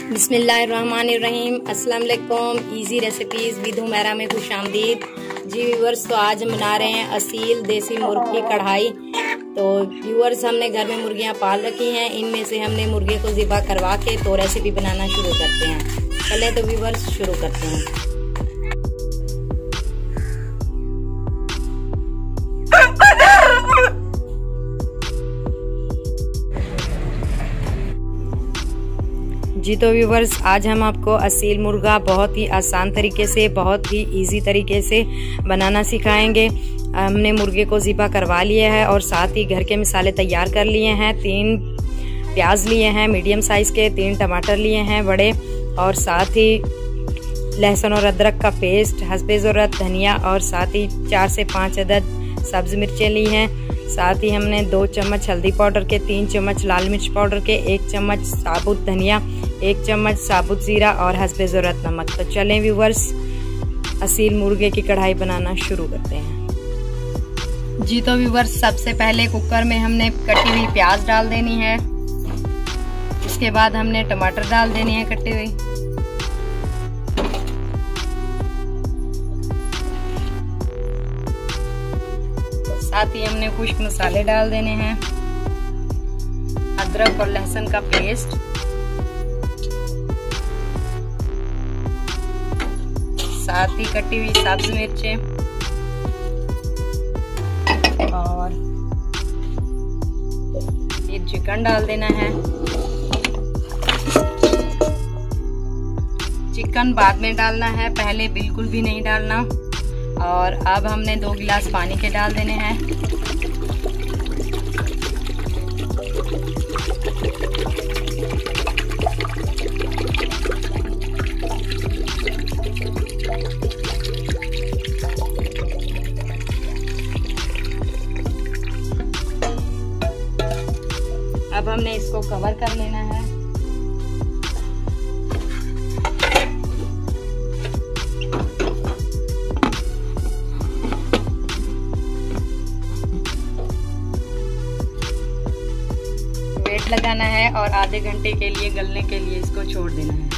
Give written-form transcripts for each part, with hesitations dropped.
बिस्मिल्लाहिर्रहमानिर्रहीम। अस्सलाम वालेकुम। इजी रेसिपीज़ विद हुमैरा में खुश आमदीद। जी व्यूअर्स, तो आज हम बना रहे हैं असील देसी मुर्ग की कढ़ाई। तो व्यूअर्स, हमने घर में मुर्गियां पाल रखी हैं, इनमें से हमने मुर्गे को ज़िबा करवा के तो रेसिपी बनाना शुरू करते हैं। चले तो व्यूअर्स शुरू करते हैं। जी तो व्यूवर्स, आज हम आपको असील मुर्गा बहुत ही आसान तरीके से, बहुत ही इजी तरीके से बनाना सिखाएंगे। हमने मुर्गे को ज़िबा करवा लिया है और साथ ही घर के मसाले तैयार कर लिए हैं। 3 प्याज लिए हैं मीडियम साइज़ के, 3 टमाटर लिए हैं बड़े, और साथ ही लहसुन और अदरक का पेस्ट, हस्बे ज़रूरत धनिया, और साथ ही 4 से 5 अदद सब्ज मिर्चें ली हैं। साथ ही हमने 2 चम्मच हल्दी पाउडर के, 3 चम्मच लाल मिर्च पाउडर के, 1 चम्मच साबुत धनिया, 1 चम्मच साबुत ज़ीरा और हस्बे ज़रूरत नमक। तो चलें व्यूवर्स, असील मुर्गे की कढ़ाई बनाना शुरू करते हैं। जी तो व्यूवर्स, सबसे पहले कुकर में हमने कटी हुई प्याज डाल देनी है। इसके बाद हमने टमाटर डाल देनी है कटी हुई। साथ ही हमने खुश्क मसाले डाल देने हैं, अदरक और लहसुन का पेस्ट, साथ ही कटी हुई सब्ज मिर्चें, और ये चिकन डाल देना है। चिकन बाद में डालना है, पहले बिल्कुल भी नहीं डालना। और अब हमने 2 गिलास पानी के डाल देने हैं। अब हमने इसको कवर कर लेना है। वेट लगाना है और आधे घंटे के लिए गलने के लिए इसको छोड़ देना है।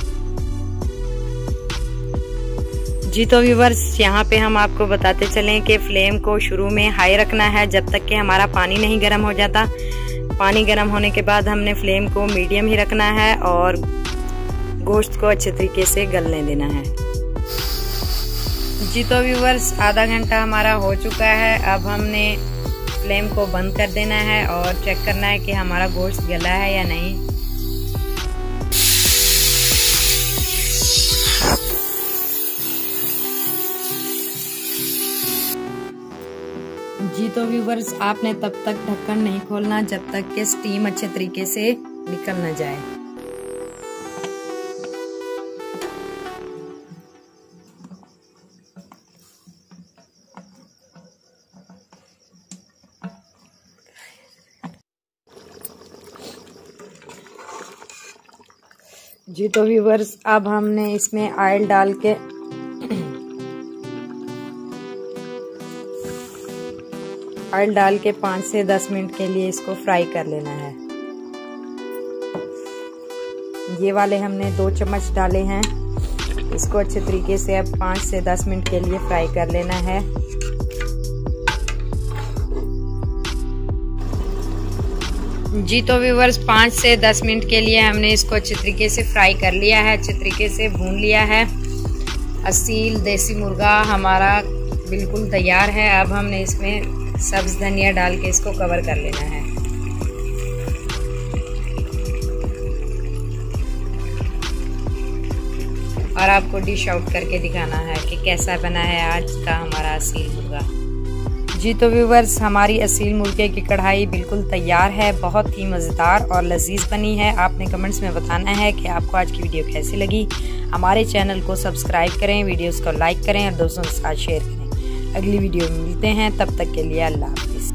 जी तो व्यूवर्स, यहाँ पे हम आपको बताते चलें कि फ्लेम को शुरू में हाई रखना है जब तक कि हमारा पानी नहीं गर्म हो जाता। पानी गर्म होने के बाद हमने फ्लेम को मीडियम ही रखना है और गोश्त को अच्छे तरीके से गलने देना है। जी तो व्यूवर्स, आधा घंटा हमारा हो चुका है। अब हमने फ्लेम को बंद कर देना है और चेक करना है कि हमारा गोश्त गला है या नहीं। जी तो व्यूवर्स, आपने तब तक ढक्कन नहीं खोलना जब तक कि स्टीम अच्छे तरीके से निकल न जाए। जी तो व्यूवर्स, अब हमने इसमें ऑयल डाल के ऑयल डाल के 5 से 10 मिनट के लिए इसको फ्राई कर लेना है। ये वाले हमने 2 चम्मच डाले हैं। इसको अच्छे तरीके से अब 5 से 10 मिनट के लिए फ्राई कर लेना है। जी तो व्यूवर्स, 5 से 10 मिनट के लिए हमने इसको अच्छे तरीके से फ्राई कर लिया है, अच्छे तरीके से भून लिया है। असील देसी मुर्गा हमारा बिल्कुल तैयार है। अब हमने इसमें सब्ज धनिया डाल के इसको कवर कर लेना है। और आपको डिश आउट करके दिखाना है कि कैसा बना है आज का हमारा असील मुर्गा। जी तो व्यूवर्स, हमारी असील मुर्गे की कढ़ाई बिल्कुल तैयार है, बहुत ही मज़ेदार और लजीज बनी है। आपने कमेंट्स में बताना है कि आपको आज की वीडियो कैसी लगी। हमारे चैनल को सब्सक्राइब करें, वीडियोस को लाइक करें और दोस्तों के साथ शेयर करें। अगली वीडियो में मिलते हैं, तब तक के लिए अल्लाह हाफ़िज़।